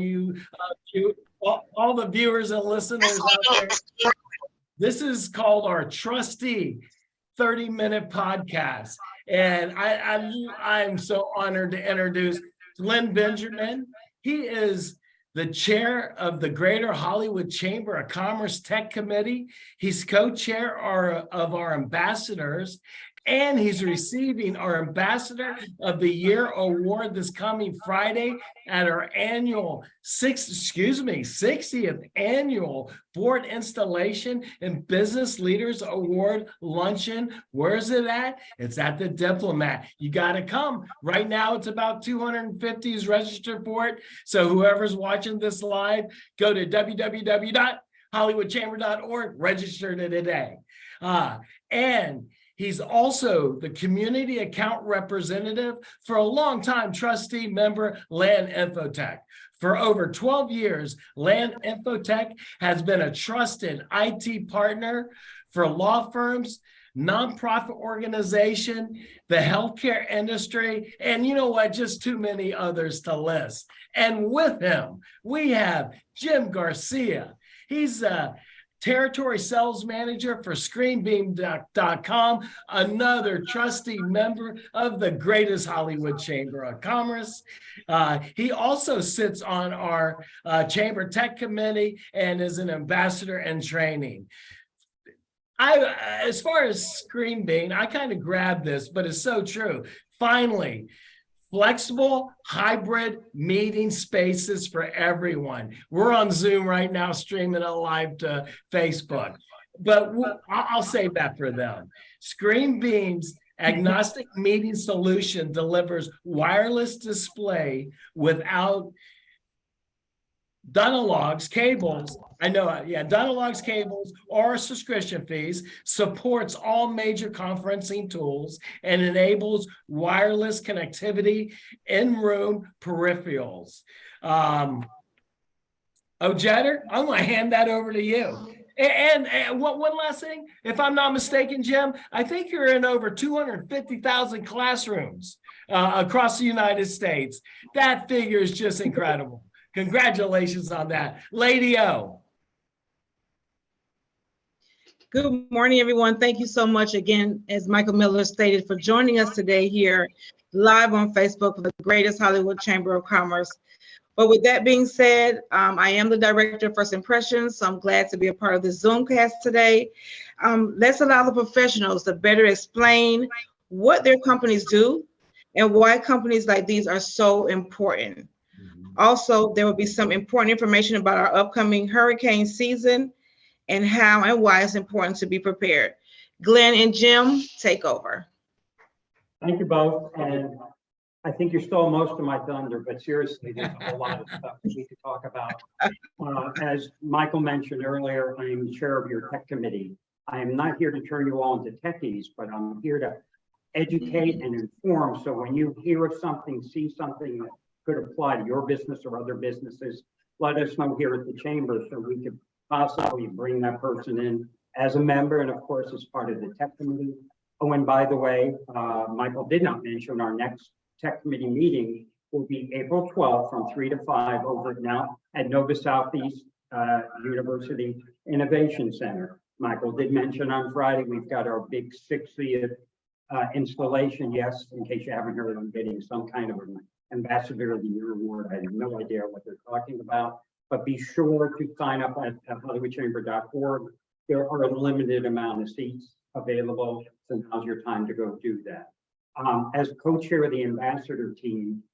all the viewers and listeners out there. This is called our Trustee 30-minute podcast. And I'm so honored to introduce Glenn Benjamin. He is the chair of the Greater Hollywood Chamber of Commerce Tech Committee. He's co-chair of our ambassadors, and he's receiving our Ambassador of the Year award this coming Friday at our annual 60th annual Board Installation and Business Leaders Award luncheon. Where's it at? It's at the Diplomat. You got to come. Right now, it's about 250 is registered for it. So whoever's watching this live, go to www.hollywoodchamber.org, register today. And he's also the community account representative for a long time trustee member, Land Infotech. For over 12 years, Land Infotech has been a trusted IT partner for law firms, nonprofit organization, the healthcare industry, and you know what, just too many others to list. And with him, we have Jim Garcia. He's a territory sales manager for ScreenBeam.com, another trustee member of the greatest Hollywood Chamber of Commerce. He also sits on our Chamber Tech Committee and is an ambassador in training. As far as ScreenBeam, I kind of grabbed this, but it's so true. Finally, flexible hybrid meeting spaces for everyone. We're on Zoom right now, streaming it live to Facebook, but I'll save that for them. ScreenBeam's agnostic meeting solution delivers wireless display without Dunalogs cables. Dunalogs cables or subscription fees, supports all major conferencing tools, and enables wireless connectivity in-room peripherals. Ojetter, I'm going to hand that over to you. And one last thing, if I'm not mistaken, Jim, I think you're in over 250,000 classrooms across the United States. That figure is just incredible. Congratulations on that. Lady O. Good morning, everyone. Thank you so much again, as Michael Miller stated, for joining us today here live on Facebook for the greatest Hollywood Chamber of Commerce. But with that being said, I am the director of First Impressions, so I'm glad to be a part of this Zoomcast today. Let's allow the professionals to better explain what their companies do and why companies like these are so important. Also, there will be some important information about our upcoming hurricane season and how and why it's important to be prepared. Glenn and Jim, take over. Thank you both. And I think you stole most of my thunder, but seriously, there's a whole lot of stuff that we could talk about. As Michael mentioned earlier, I am the chair of your tech committee. I am not here to turn you all into techies, but I'm here to educate and inform. So when you hear of something, see something that could apply to your business or other businesses, let us know here at the chamber so we could possibly bring that person in as a member and of course as part of the tech committee. Oh, and by the way, Michael did not mention our next tech committee meeting will be April 12th from 3 to 5 over now at Nova Southeast University Innovation Center. Michael did mention on Friday, we've got our big 60th installation. Yes, in case you haven't heard, I'm getting some kind of an Ambassador of the Year award. I have no idea what they're talking about, but be sure to sign up at hollywoodchamber.org. There are a limited amount of seats available, so now's your time to go do that. As co-chair of the ambassador team,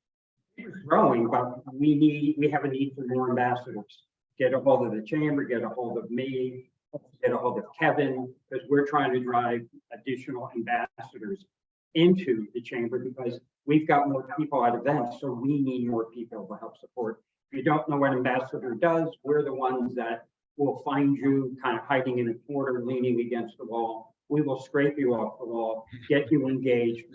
it's growing, but we have a need for more ambassadors. Get a hold of the chamber, get a hold of me, get a hold of Kevin, because we're trying to drive additional ambassadors into the chamber because we've got more people at events, so we need more people to help support. If you don't know what ambassador does, we're the ones that will find you kind of hiding in a corner, leaning against the wall. We will scrape you off the wall, get you engaged,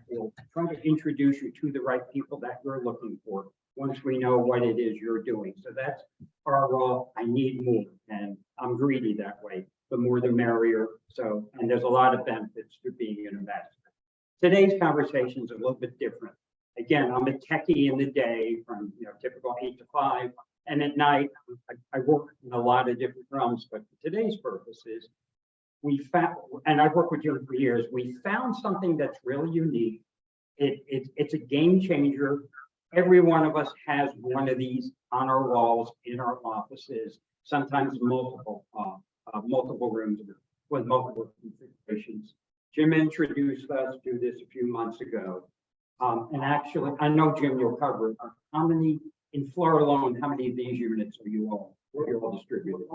we'll try to introduce you to the right people that you're looking for once we know what it is you're doing. So that's our role. I need more, and I'm greedy that way. The more the merrier. So, and there's a lot of benefits to being an ambassador. Today's conversation is a little bit different. again, I'm a techie in the day from, typical 8 to 5. And at night, I work in a lot of different realms, but for today's purposes, we found, and I've worked with Jim for years, we found something that's really unique. It's a game changer. Every one of us has one of these on our walls in our offices, sometimes multiple rooms with multiple configurations. Jim introduced us to this a few months ago. And actually, I know, Jim, you'll cover it. How many, in Florida alone, how many of these units are you all distributed?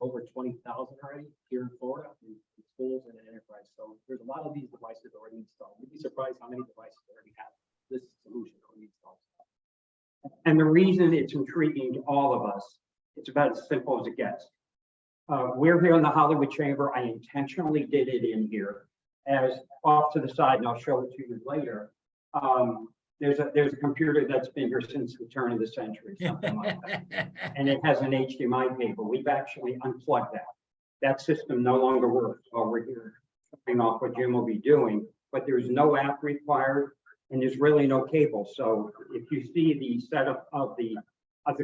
Over 20,000 already here in Florida, in schools and in enterprise. So there's a lot of these devices already installed. You'd be surprised how many devices already have this solution already installed. And the reason it's intriguing to all of us, it's about as simple as it gets. We're here in the Hollywood Chamber. I intentionally did it in here as off to the side, and I'll show it to you later. There's a computer that's been here since the turn of the century, something like that. And it has an HDMI cable. We've actually unplugged that. That system no longer works while we're here, showing off what Jim will be doing, but there's no app required and there's really no cable. So if you see the setup of the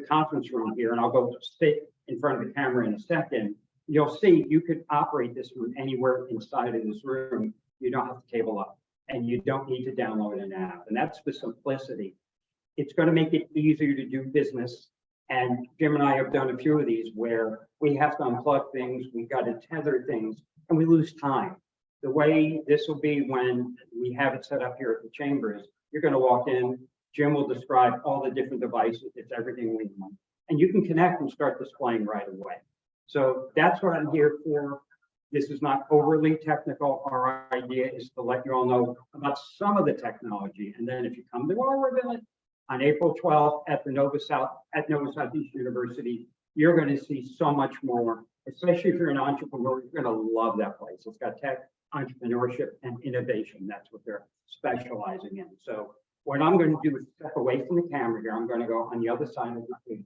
conference room here, and I'll go sit in front of the camera in a second, you'll see you could operate this from anywhere inside of this room. You don't have to cable up. And you don't need to download an app. And that's the simplicity. It's going to make it easier to do business. And Jim and I have done a few of these where we have to unplug things, we got to tether things, and we lose time. The way this will be when we have it set up here at the chamber is you're going to walk in, Jim will describe all the different devices, it's everything we want. And you can connect and start displaying right away. So that's what I'm here for. This is not overly technical. Our idea is to let you all know about some of the technology. And then if you come to our event on April 12th at the Nova Southeast University, you're going to see so much more, especially if you're an entrepreneur, you're going to love that place. It's got tech, entrepreneurship, and innovation. That's what they're specializing in. So what I'm going to do is step away from the camera here. I'm going to go on the other side of the screen,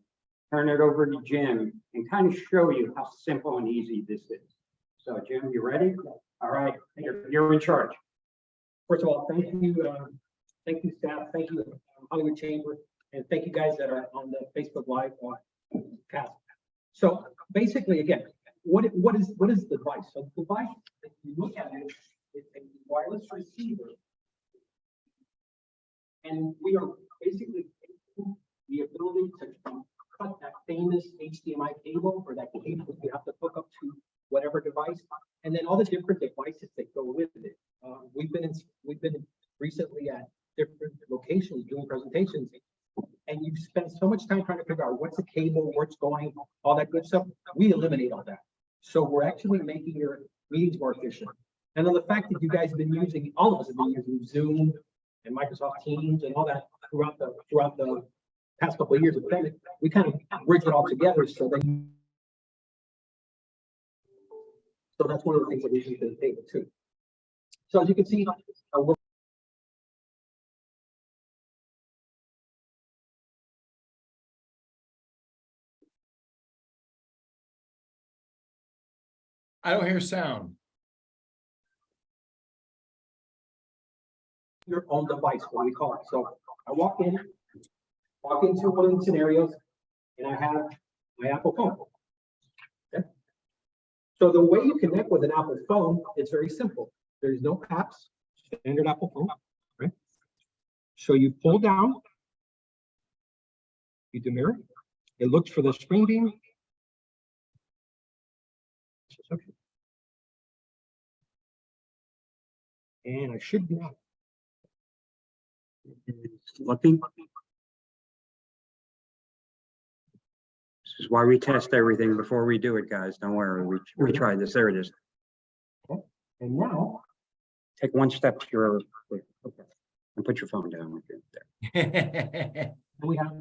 turn it over to Jim, and kind of show you how simple and easy this is. So Jim, you ready? All right, you're in charge. First of all, thank you staff, thank you Hollywood Chamber, and thank you guys that are on the Facebook Live cast. So basically, again, what is the device? So the device, if you look at it, it's a wireless receiver, and we are basically the ability to cut that famous HDMI cable or that cable that you have to hook up to whatever device, and then all the different devices that go with it. We've been recently at different locations doing presentations, and you've spent so much time trying to figure out what's a cable, what's going, all that good stuff. We eliminate all that. So we're actually making your meetings more efficient. And then the fact that you guys have been using, all of us have been using Zoom and Microsoft Teams and all that throughout the past couple of years of pandemic, we kind of bridge it all together so that. So that's one of the things that we bring to the table too. So as you can see, I don't hear sound. your own device, what we call it. So I walk into one of the scenarios, and I have my Apple phone. Okay. So the way you connect with an Apple phone, it's very simple. There's no apps, standard Apple phone. Right? So you pull down, you demirror, it looks for the screen beam. And I should be out. Looking. This is why we test everything before we do it, guys. Don't worry. We tried this. There it is. Okay. And now Take one step to your, okay, and put your phone down like there. we have.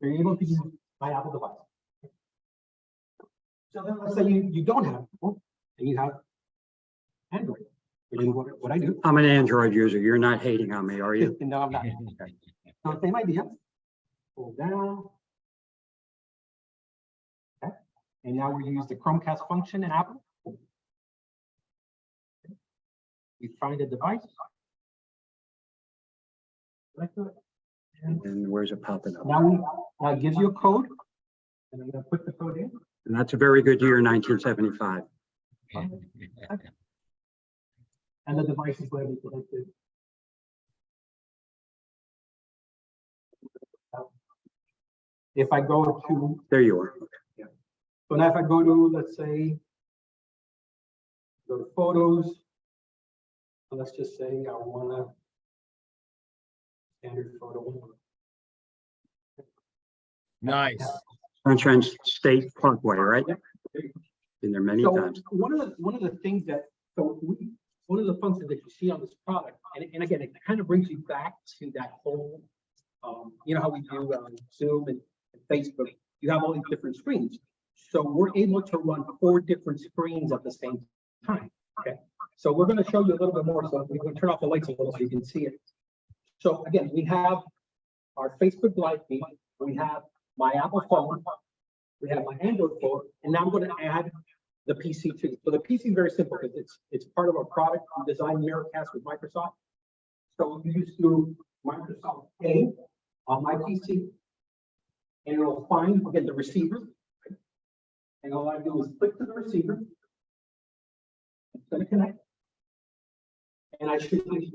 You're able to use my Apple device. So then let's say you don't have Apple and you have Android. Which is what I do. I'm an Android user. You're not hating on me, are you? No, I'm not. So same idea. Pull down. Okay. And now we use the Chromecast function in Apple. You find a device, And where's it popping up? Now it gives you a code. And I'm gonna put the code in. And that's a very good year, 1975. And the device is going to be connected. If I go to, There you are. so now if I go to, let's say, go to photos. So let's just say I want a standard photo. Nice. Sunshine State Parkway, right? Been there many So times. one of the things that, one of the functions that you see on this product, and again, it kind of brings you back to that whole, you know how we do Zoom and Facebook, you have all these different screens. So we're able to run 4 different screens at the same time. Okay. So we're going to show you a little bit more. So we're going to turn off the lights a little so you can see it. So again, we have our Facebook Live feed, we have my Apple phone, we have my Android phone, and now I'm going to add the PC too. So the PC is very simple because it's part of our product. We designed Miracast with Microsoft. So you use through Microsoft A on my PC, and it'll find again the receiver. Right? And all I do is click to the receiver. It's going to connect, and I should be.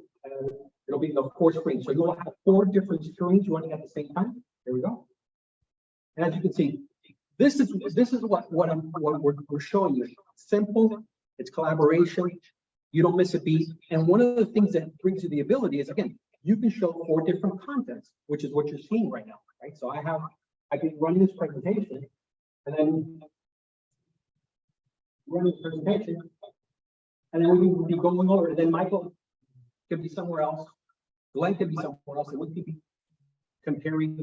It'll be the 4 screens. So you'll have 4 different screens running at the same time. There we go. And as you can see, this is what we're showing you. Simple, it's collaboration. You don't miss a beat. And one of the things that brings you the ability is, again, you can show 4 different contents, which is what you're seeing right now, right? So I can run this presentation and then run this presentation, and then we will be going over, and then Michael could be somewhere else, Glenn could be somewhere else, and we could be comparing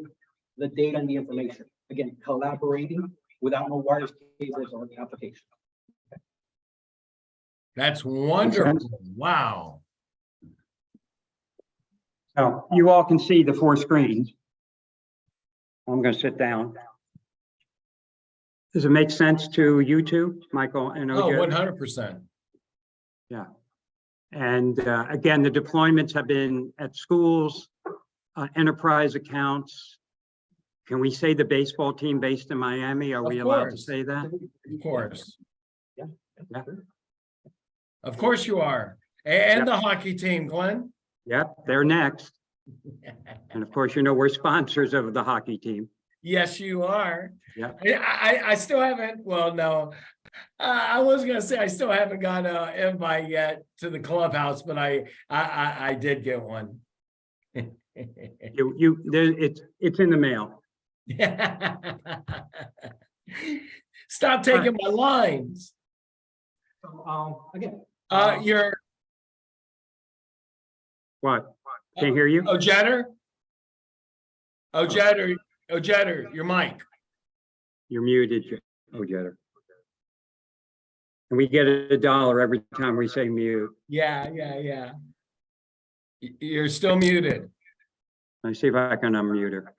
the data and the information. Again, collaborating without no wires, cables, or application. That's wonderful. Wow. So you all can see the 4 screens. I'm going to sit down. Does it make sense to you two, Michael and Oh, OJ? 100%. Yeah. And again, the deployments have been at schools, enterprise accounts. Can we say the baseball team based in Miami? Are we allowed to say that? Of course. Yeah. Yeah. Of course you are. And Yep. the hockey team, Glenn. Yep, they're next. And of course, you know, we're sponsors of the hockey team. Yes, you are. Yeah. I still haven't, well, no. I was gonna say I still haven't got an invite yet to the clubhouse, but I did get one. It's in the mail. Stop taking my lines. So again, You're What? Can't hear you? Jetter, your mic. You're muted, Jetter. And we get $1 every time we say mute. Yeah. You're still muted. Let me see if I can unmute her.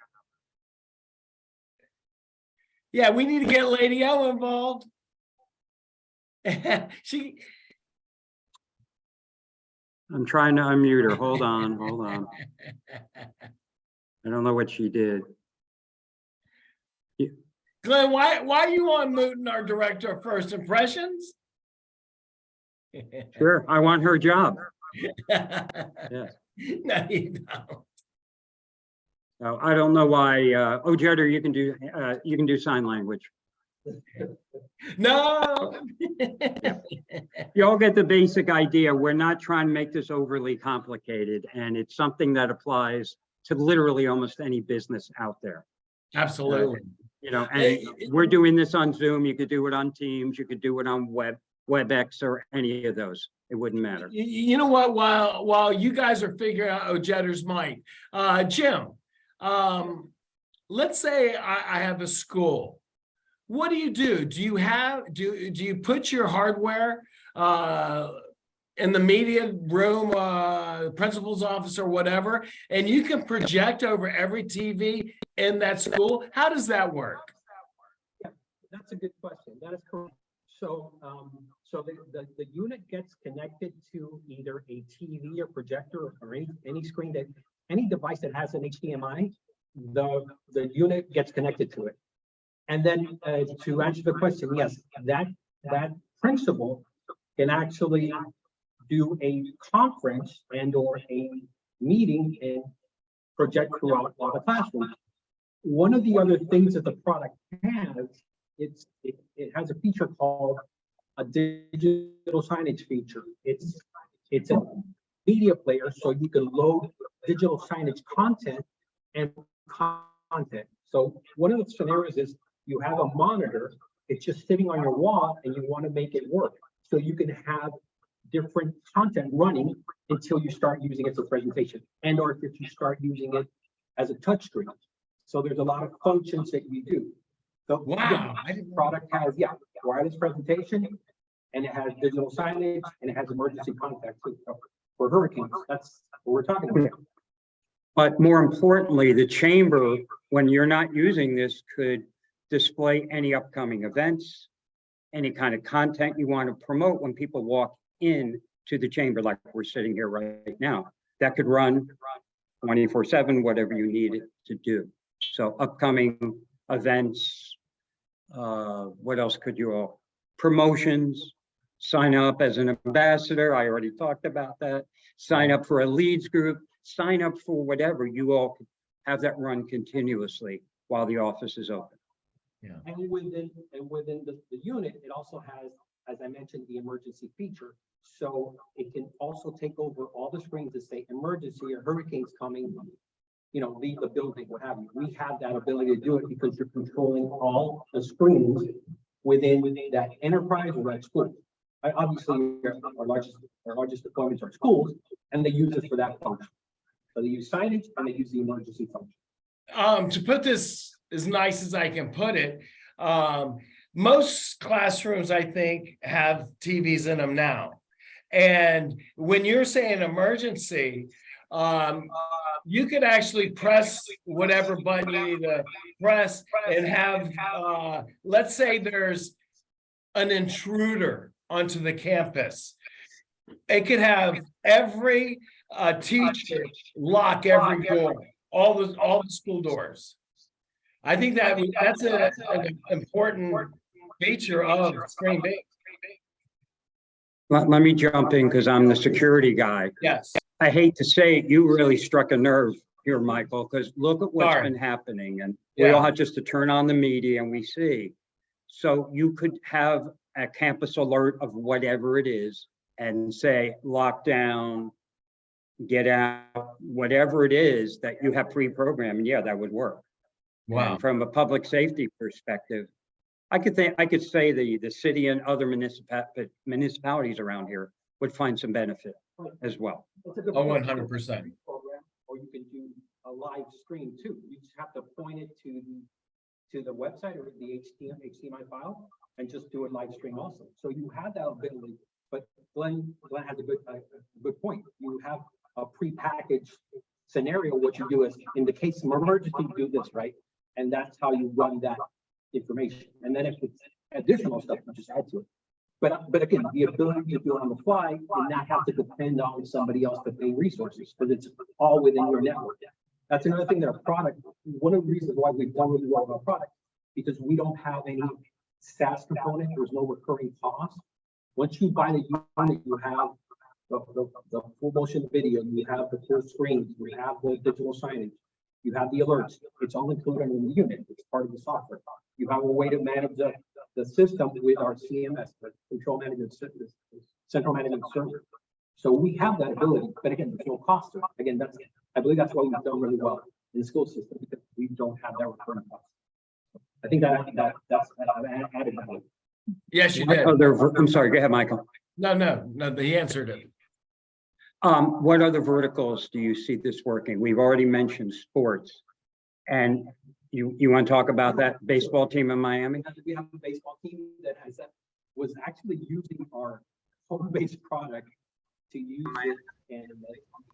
Yeah, we need to get Lady O involved. I'm trying to unmute her. Hold on. I don't know what she did. Glenn, why are you on muting our director of first impressions? Sure, I want her job. Yeah. No, you don't. So I don't know why. Jetter, you can do sign language. No. You all get the basic idea. We're not trying to make this overly complicated, and it's something that applies to literally almost any business out there. Absolutely. You know, and we're doing this on Zoom. You could do it on Teams. You could do it on WebEx or any of those. It wouldn't matter. You know what? While you guys are figuring out Jetter's mic, Jim, let's say I have a school. What do? Do you put your hardware in the media room, principal's office or whatever, and you can project over every TV in that school? How does that work? Yeah, that's a good question. That is correct. So, the unit gets connected to either a TV or projector or any screen that any device that has an HDMI, the unit gets connected to it. And then to answer the question, yes, that principal can actually do a conference and or a meeting and project throughout all the classrooms. One of the other things that the product has, it has a feature called a digital signage feature. It's a media player, so you can load digital signage content and content. So one of the scenarios is you have a monitor, it's just sitting on your wall and you want to make it work. So you can have different content running until you start using it for presentation, and or if you start using it as a touch screen. So there's a lot of functions that you do. So Wow. the product has, wireless presentation, and it has digital signage, and it has emergency contact too. So for hurricanes, that's what we're talking about. But more importantly, the chamber, when you're not using this, could display any upcoming events, any kind of content you want to promote when people walk in to the chamber, like we're sitting here right now. That could run 24/7, whatever you need it to do. So upcoming events, what else could you all? Promotions, sign up as an ambassador. I already talked about that. Sign up for a leads group, sign up for whatever. You all could have that run continuously while the office is open. And within the unit, it also has, as I mentioned, the emergency feature. So it can also take over all the screens that say emergency or hurricanes coming, leave the building, what have you. We have that ability to do it because you're controlling all the screens within that enterprise or that school. Obviously, our largest deployments are schools, and they use it for that function. So they use signage and they use the emergency function. To put this as nice as I can put it, most classrooms, I think, have TVs in them now. And when you're saying emergency, you could actually press whatever button you need to press and have, let's say there's an intruder onto the campus. It could have every teacher lock every door, all the school doors. I think that's an important feature of Screen B. Let me jump in because I'm the security guy. Yes. I hate to say it, you really struck a nerve here, Michael, because look at what's been happening, and we all have just to turn on the media and we see. So you could have a campus alert of whatever it is and say lockdown, get out, whatever it is that you have pre-programmed, and yeah, that would work. Wow. And from a public safety perspective, I could say the city and other municipalities around here would find some benefit as well. It's a good 100%. program, or you can do a live stream too. You just have to point it to the website or the HDMI file and just do a live stream also. So you have that ability, but Glenn has a good point. You have a prepackaged scenario. What you do is, in the case of emergency, you do this, right? And that's how you run that information. And then if it's additional stuff, you just add to it. But again, the ability to do it on the fly and not have to depend on somebody else to pay resources, because it's all within your network. That's another thing that our product, one of the reasons why we've done really well with our product, because we don't have any SaaS component, there's no recurring cost. Once you buy the unit, you have the full motion video, you have the full screens, you have the digital signage, you have the alerts. It's all included in the unit. It's part of the software. You have a way to manage the system with our CMS, the control management system, central management server. So we have that ability, but again, there's no cost to it. Again, I believe that's why we've done really well in the school system, because we don't have that recurring cost. I think that's added value. Yes, you did. I'm sorry, go ahead, Michael. No, he answered it. What other verticals do you see this working? We've already mentioned sports. And you want to talk about that baseball team in Miami? We have a baseball team that was actually using our home-based product to use it, and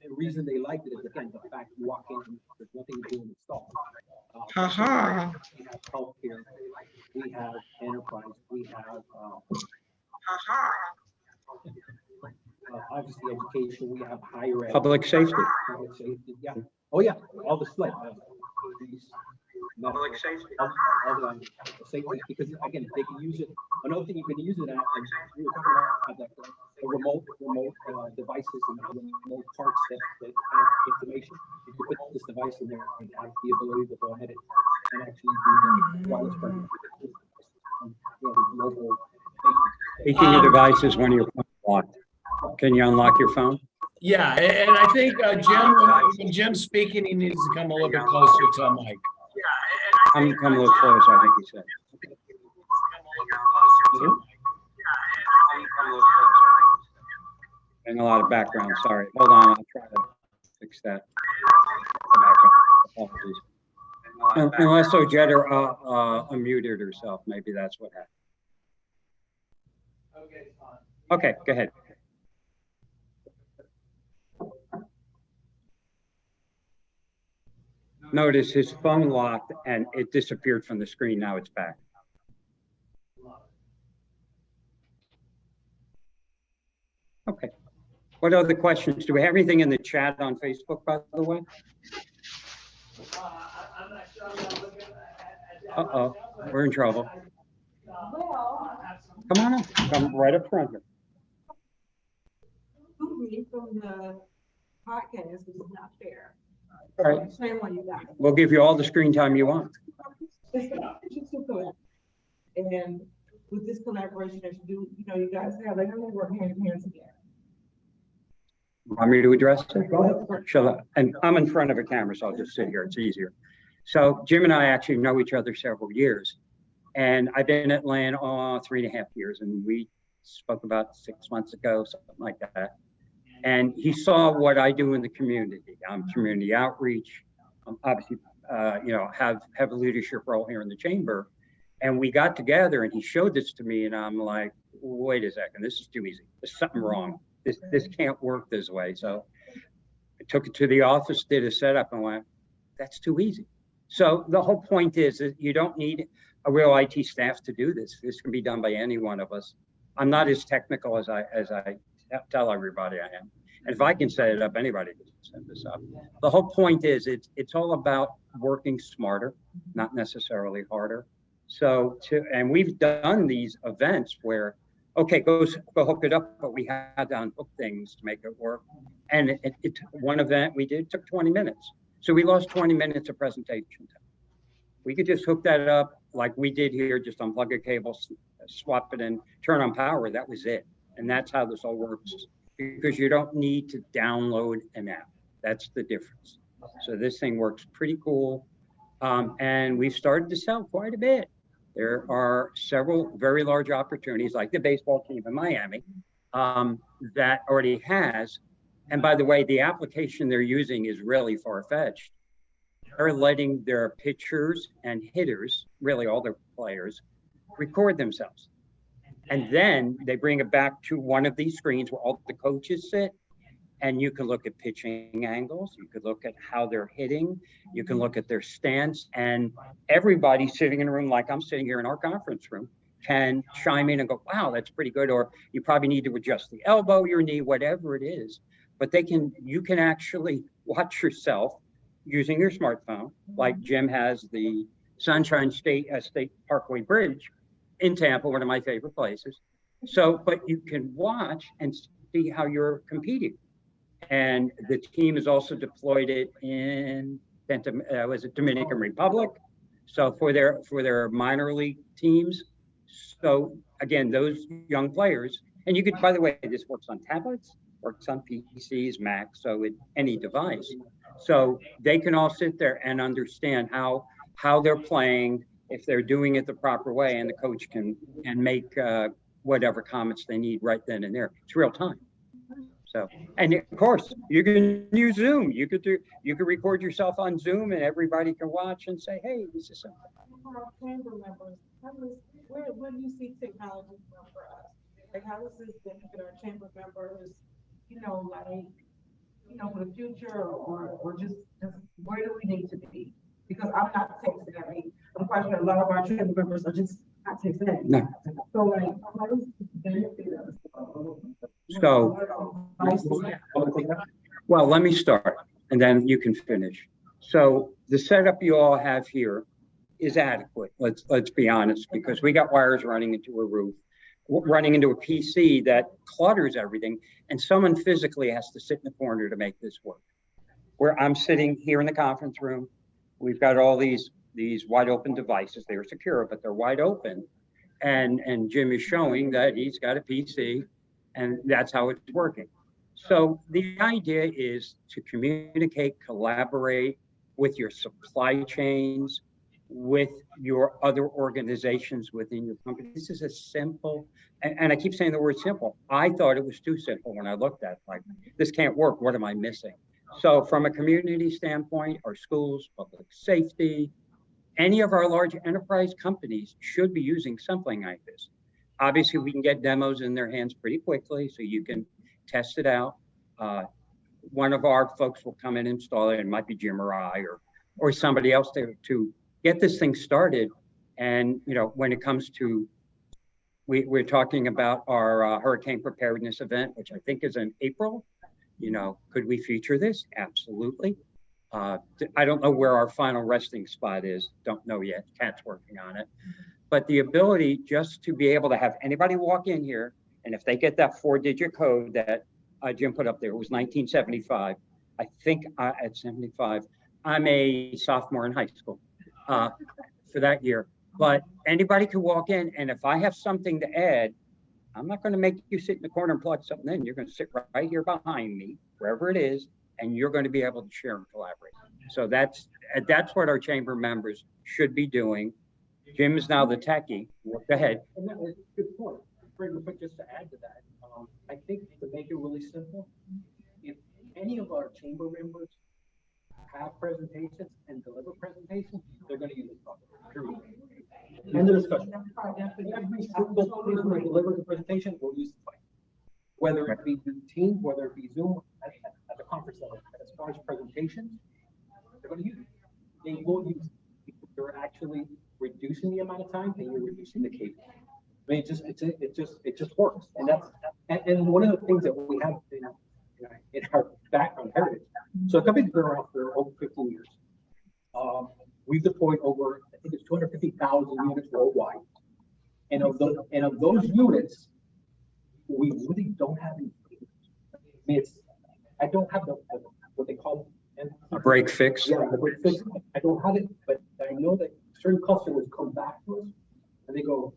the reason they liked it is, again, the fact you walk in and there's nothing to do in the stall. We have healthcare, we have enterprise, we have obviously education, we have higher ed. Public safety. Public safety, yeah. all the slip. Public safety. All the safety, because again, if they can use it, another thing you can use it at, and we were talking about that, the remote devices and remote parts that have information. You can put this device in there and have the ability to go ahead and actually do the wireless charging. The global. Speaking of devices, when your phone's locked, can you unlock your phone? Yeah, and I think Jim, when Jim's speaking, he needs to come a little bit closer to the mic. I'm coming a little closer, I think he said. And a lot of background, sorry. Hold on, I'll try to fix that. Apologies. Unless Ojeda unmuted herself, maybe that's what happened. Okay, go ahead. Notice his phone locked and it disappeared from the screen. Now it's back. Okay. What other questions? Do we have anything in the chat on Facebook, by the way? Uh-oh, we're in trouble. Come on up. Come right up front here. From the podcast, which is not fair. All right. Shame on you guys. We'll give you all the screen time you want. And with this collaboration that you do, you guys have, like, I'm gonna work hand in hand together. Want me to address it? Go ahead. Shall I? And I'm in front of a camera, so I'll just sit here. It's easier. So Jim and I actually know each other several years. And I've been at LAN 3.5 years, and we spoke about 6 months ago, something like that. And he saw what I do in the community. I'm community outreach. I'm obviously, have a leadership role here in the chamber. And we got together and he showed this to me and I'm like, wait a second, this is too easy. There's something wrong. This can't work this way. So I took it to the office, did a setup and went, that's too easy. So the whole point is that you don't need a real IT staff to do this. This can be done by any one of us. I'm not as technical as I tell everybody I am. And if I can set it up, anybody can set this up. The whole point is it's all about working smarter, not necessarily harder. So and we've done these events where, okay, go hook it up, but we had to unhook things to make it work. And one event we did took 20 minutes. So we lost 20 minutes of presentation time. We could just hook that up like we did here, just unplug a cable, swap it in, turn on power, that was it. And that's how this all works, because you don't need to download an app. That's the difference. So this thing works pretty cool. And we've started to sell quite a bit. There are several very large opportunities, like the baseball team in Miami, that already has. And by the way, the application they're using is really far-fetched. They're letting their pitchers and hitters, really all their players, record themselves. And then they bring it back to one of these screens where all the coaches sit, and you can look at pitching angles, you could look at how they're hitting, you can look at their stance, and everybody sitting in a room like I'm sitting here in our conference room can chime in and go, wow, that's pretty good, or you probably need to adjust the elbow, your knee, whatever it is. But you can actually watch yourself using your smartphone, like Jim has the Sunshine State Parkway Bridge in Tampa, one of my favorite places. So, but you can watch and see how you're competing. And the team has also deployed it in Dominican Republic. So for their minor league teams. So again, those young players, and you could, by the way, this works on tablets, works on PCs, Macs, so with any device. So they can all sit there and understand how they're playing, if they're doing it the proper way, and the coach can make whatever comments they need right then and there. It's real time. So, and of course, you can use Zoom. You could record yourself on Zoom, and everybody can watch and say, "Hey, this is something." For our chamber members, where do you see technology for us? Like, how does this benefit our chamber members? For the future, or just where do we need to be? Because I'm not tech savvy. I'm quite sure a lot of our chamber members are just not tech savvy. No. So, like, how does this benefit us? So, well, let me start and then you can finish. So the setup you all have here is adequate. Let's be honest, because we got wires running into a roof, running into a PC that clutters everything, and someone physically has to sit in the corner to make this work. Where I'm sitting here in the conference room, we've got all these wide open devices. They're secure, but they're wide open. And Jim is showing that he's got a PC, and that's how it's working. So the idea is to communicate, collaborate with your supply chains, with your other organizations within your company. This is a simple, and I keep saying the word simple. I thought it was too simple when I looked at it, like, this can't work, what am I missing? So from a community standpoint, our schools, public safety, any of our large enterprise companies should be using something like this. Obviously, we can get demos in their hands pretty quickly, so you can test it out. One of our folks will come in and install it. It might be Jim or I or somebody else there to get this thing started. And when it comes to, we're talking about our hurricane preparedness event, which I think is in April. Could we feature this? Absolutely. I don't know where our final resting spot is. Don't know yet. Kat's working on it. But the ability just to be able to have anybody walk in here, and if they get that 4-digit code that Jim put up there, it was 1975. I think at 75, I'm a sophomore in high school for that year. But anybody can walk in, and if I have something to add, I'm not going to make you sit in the corner and plug something in. You're going to sit right here behind me, wherever it is, and you're going to be able to share and collaborate. So that's what our chamber members should be doing. Jim is now the techie. Go ahead. And that was a good point. But just to add to that, I think to make it really simple, if any of our chamber members have presentations and deliver presentations, they're going to use this software. Period. End of discussion. Every single person that delivers a presentation will use the site, whether it be Teams, whether it be Zoom, at the conference level. As far as presentations, they're going to use it. They will use it. They're actually reducing the amount of time, and you're reducing the cable. I mean, it just works, and and one of the things that we have in our background heritage. So a company's been around for over 15 years. We've deployed over, I think it's 250,000 units worldwide, and of those units, we really don't have any. I mean, I don't have what they call a break fix. Yeah, the break fix. I don't have it, but I know that certain customers come back to us and they go,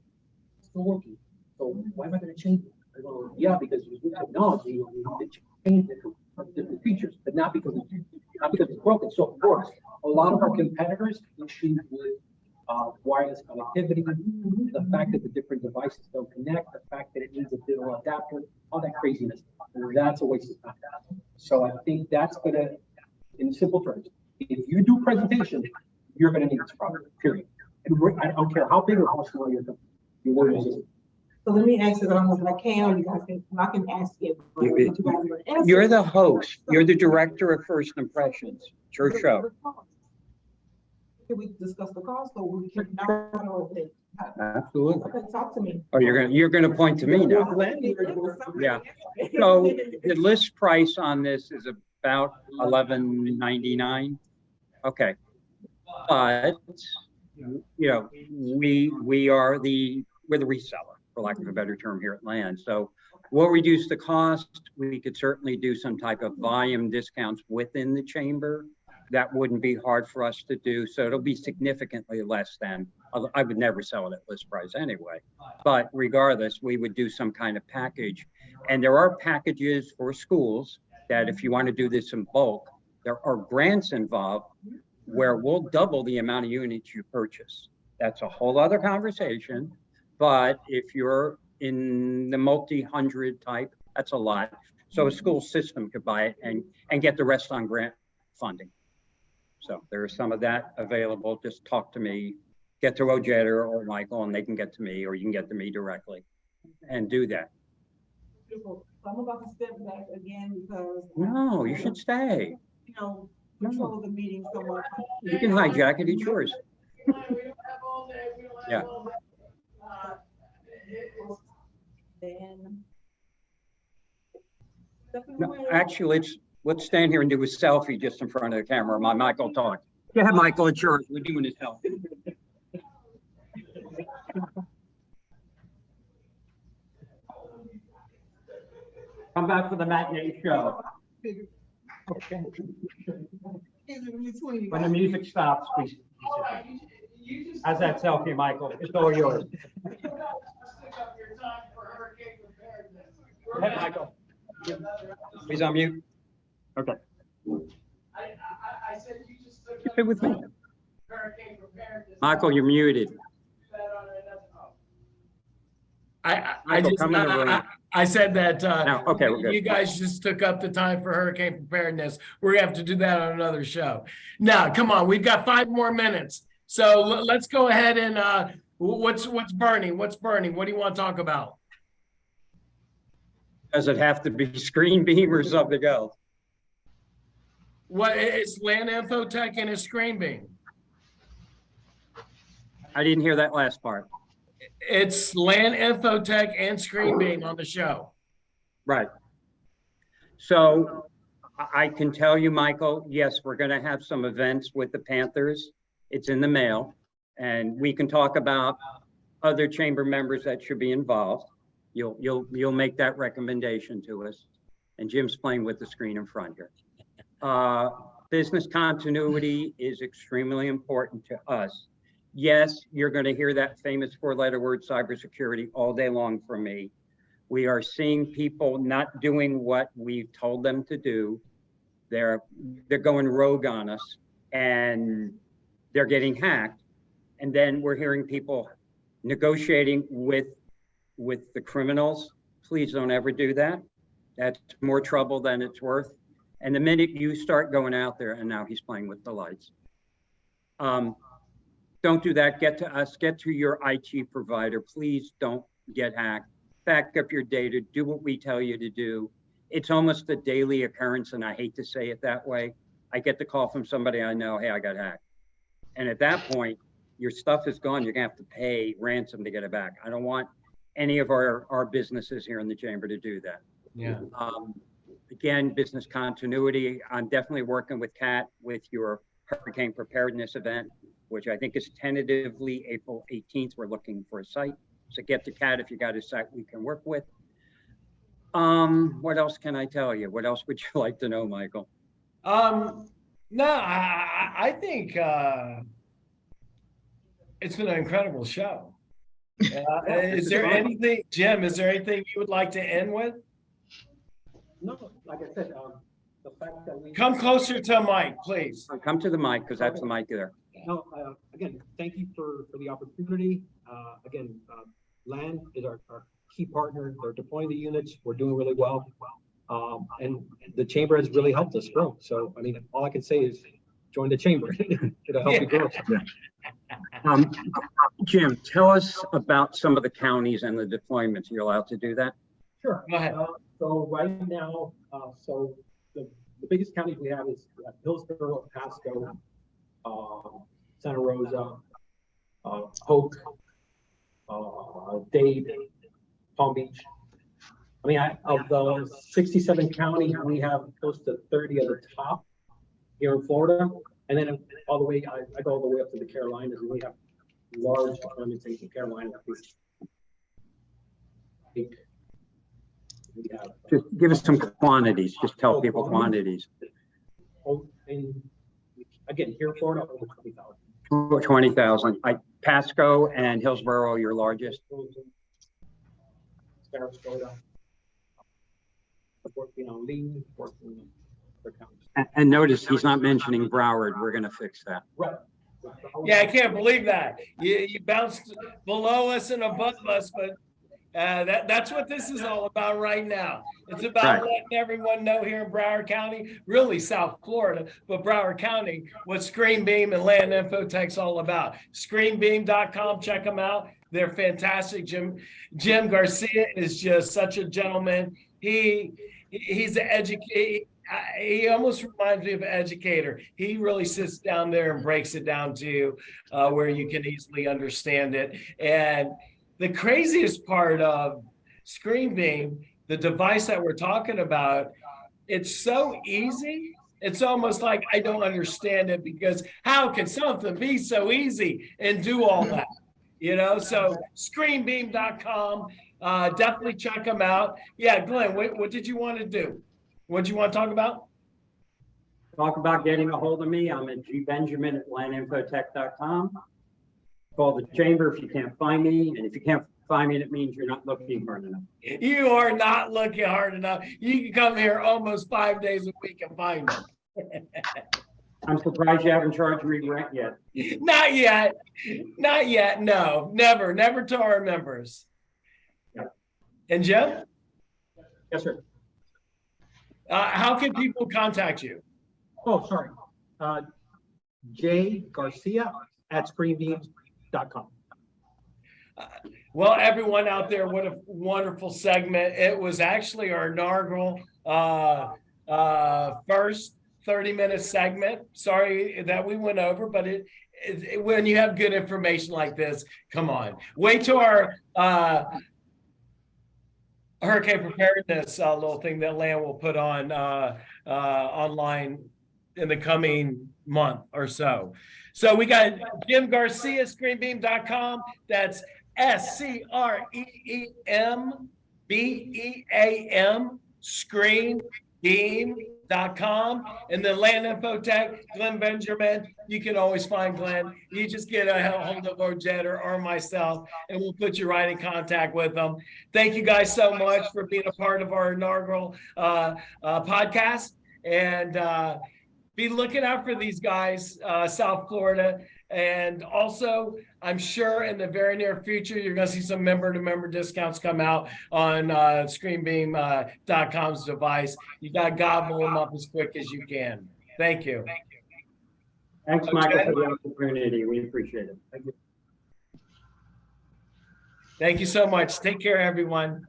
"It's still working. So why am I going to change it?" I go, "Yeah, because you use technology, you need to change it for different features, but not because it's broken." So of course, a lot of our competitors issues with wireless connectivity, the fact that the different devices don't connect, the fact that it needs a digital adapter, all that craziness. That's a waste of time. So I think that's gonna, in simple terms, if you do presentation, you're gonna need this product, period. And I don't care how big or how small your company, you will use it. So let me ask it almost like I can, you guys can, I can ask it. You're the host. You're the director of First Impressions. It's your show. Can we discuss the cost, or we can Absolutely. Okay, talk to me. Oh, you're gonna point to me now. Yeah. So the list price on this is about $11.99. Okay. But we're the reseller, for lack of a better term, here at Land. So we'll reduce the cost. We could certainly do some type of volume discounts within the chamber. That wouldn't be hard for us to do. So it'll be significantly less than, I would never sell it at list price anyway. But regardless, we would do some kind of package. And there are packages for schools that if you want to do this in bulk, there are grants involved where we'll double the amount of units you purchase. That's a whole other conversation. But if you're in the multi-hundred type, that's a lot. So a school system could buy it and get the rest on grant funding. So there is some of that available. Just talk to me, get to Rojetta or Michael, and they can get to me, or you can get to me directly and do that. So I'm about to step back again because. No, you should stay. Control the meeting so much. You can hijack it, it's yours. Yeah. Then. No, actually, Let's stand here and do a selfie just in front of the camera. My Michael talk. Yeah, Michael, it's yours. We're doing this selfie. Come back for the matinee show. Okay. When the music stops, please. How's that selfie, Michael? It's all yours. Go ahead, Michael. He's on mute. Okay. I said you just took Keep it with me. hurricane preparedness. Michael, you're muted. Michael, come in the room. I said that, No, okay, we're good. you guys just took up the time for hurricane preparedness. We're gonna have to do that on another show. Now, come on, we've got 5 more minutes. So let's go ahead and, what's burning? What's burning? What do you want to talk about? Does it have to be screen beam or something else? What, it's Land Infotech and a screen beam. I didn't hear that last part. It's Land Infotech and screen beam on the show. Right. So I can tell you, Michael, yes, we're going to have some events with the Panthers. It's in the mail, and we can talk about other chamber members that should be involved. You'll make that recommendation to us. And Jim's playing with the screen in front here. Business continuity is extremely important to us. Yes, you're going to hear that famous 4-letter word, cybersecurity, all day long from me. We are seeing people not doing what we've told them to do. They're going rogue on us, and they're getting hacked. And then we're hearing people negotiating with the criminals. Please don't ever do that. That's more trouble than it's worth. And the minute you start going out there, and now he's playing with the lights. Don't do that. Get to us, get to your IT provider. Please don't get hacked. Back up your data, do what we tell you to do. It's almost a daily occurrence, and I hate to say it that way. I get the call from somebody I know, hey, I got hacked. And at that point, your stuff is gone. You're gonna have to pay ransom to get it back. I don't want any of our businesses here in the chamber to do that. Yeah. Again, business continuity. I'm definitely working with Kat with your hurricane preparedness event, which I think is tentatively April 18th. We're looking for a site. So get to Kat if you got a site we can work with. What else can I tell you? What else would you like to know, Michael? No, I think it's been an incredible show. Is there anything, Jim, is there anything you would like to end with? No, like I said, the fact that we. Come closer to a mic, please. Come to the mic, because that's the mic there. No, again, thank you for the opportunity. Again, Land is our key partner. They're deploying the units. We're doing really well. And the chamber has really helped us grow. So, I mean, all I can say is join the chamber. It'll help you grow. Jim, tell us about some of the counties and the deployments. You're allowed to do that? Sure. Go ahead. So right now, so the biggest counties we have is Hillsborough, Pasco, Santa Rosa, Hope, Dade, Palm Beach. I mean, of the 67 counties, we have close to 30 of the top here in Florida. And then all the way, I go all the way up to the Carolinas, and we have large deployments in the Carolinas. Just give us some quantities. Just tell people quantities. And again, here in Florida, over 20,000. 20,000. Pasco and Hillsborough, your largest. Sarasota. Working on Lee, working for counties. And notice he's not mentioning Broward. We're going to fix that. Right. Yeah, I can't believe that. You bounced below us and above us, but that's what this is all about right now. It's about letting everyone know here in Broward County, really South Florida, but Broward County, what Screen Beam and Land Infotech's all about. Screenbeam.com, check them out. They're fantastic. Jim Garcia is just such a gentleman. He's an educator. He almost reminds me of an educator. He really sits down there and breaks it down to you where you can easily understand it. And the craziest part of Screen Beam, the device that we're talking about, it's so easy. It's almost like I don't understand it, because how can something be so easy and do all that? So screenbeam.com, definitely check them out. Yeah, Glenn, what did you want to do? What do you want to talk about? Talk about getting a hold of me. I'm at gbenjamin@landinfotech.com. Call the chamber if you can't find me. And if you can't find me, it means you're not looking hard enough. You are not looking hard enough. You can come here almost 5 days a week and find them. I'm surprised you haven't charged me rent yet. Not yet. Not yet. No, never to our members. Yeah. And Jim, Yes, sir. how can people contact you? Oh, sorry. J Garcia at screenbeam.com. Well, everyone out there, what a wonderful segment. It was actually our inaugural first 30-minute segment. Sorry that we went over, but when you have good information like this, come on. Wait till our hurricane preparedness little thing that Land will put on online in the coming month or so. So we got Jim Garcia, screenbeam.com. That's SCREEMBEAM, screenbeam.com. And then Land Infotech, Glenn Benjamin. You can always find Glenn. You just get a hold of Ojed or myself, and we'll put you right in contact with them. Thank you guys so much for being a part of our inaugural podcast. And be looking out for these guys, South Florida. And also, I'm sure in the very near future, you're going to see some member-to-member discounts come out on screenbeam.com's device. You got to gobble them up as quick as you can. Thank you. Thanks, Michael, for the opportunity. We appreciate it. Thank you. Thank you so much. Take care, everyone.